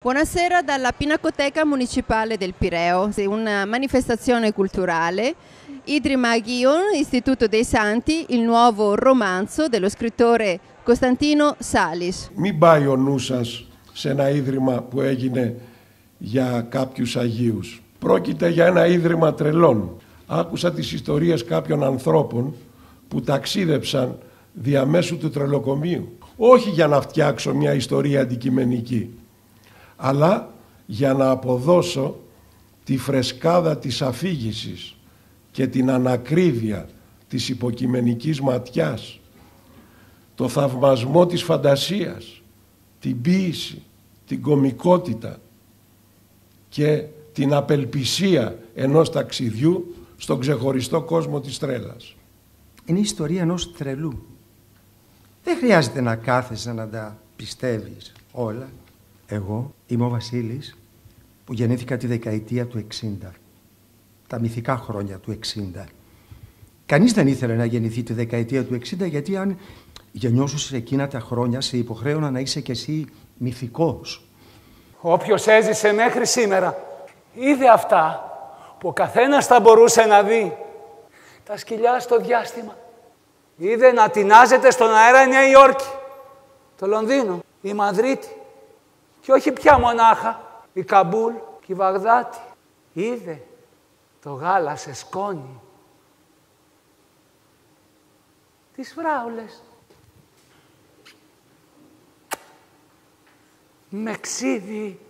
Buonasera dalla Pinacoteca Municipale del Pireo, una manifestazione culturale. Idrima Agion, Istituto dei Santi, il nuovo romanzo dello scrittore Κωνσταντίνο Σάλης. Μην πάει ο νους σας σε ένα ίδρυμα που έγινε για κάποιους Αγίους. Πρόκειται για ένα ίδρυμα τρελών. Άκουσα τις ιστορίες κάποιων ανθρώπων που ταξίδεψαν διαμέσου του τρελοκομείου. Όχι για να φτιάξω μια ιστορία αντικειμενική, αλλά για να αποδώσω τη φρεσκάδα της αφήγησης και την ανακρίβεια της υποκειμενικής ματιάς, το θαυμασμό της φαντασίας, την ποίηση, την κωμικότητα και την απελπισία ενός ταξιδιού στον ξεχωριστό κόσμο της τρέλας. Είναι η ιστορία ενός τρελού. Δεν χρειάζεται να κάθεσαι να τα πιστεύεις όλα. Εγώ είμαι ο Βασίλης που γεννήθηκα τη δεκαετία του 60. Τα μυθικά χρόνια του 60. Κανείς δεν ήθελε να γεννηθεί τη δεκαετία του 60, γιατί αν γεννιώσουσες εκείνα τα χρόνια σε υποχρέωνα να είσαι κι εσύ μυθικός. Όποιος έζησε μέχρι σήμερα είδε αυτά που ο καθένας θα μπορούσε να δει. Τα σκυλιά στο διάστημα. Είδε να τεινάζεται στον αέρα η Νέα Υόρκη, το Λονδίνο, η Μαδρίτη και όχι πια μονάχα η Καμπούλ και η Βαγδάτη. Είδε το γάλα σε σκόνη, τις φράουλες με ξύδι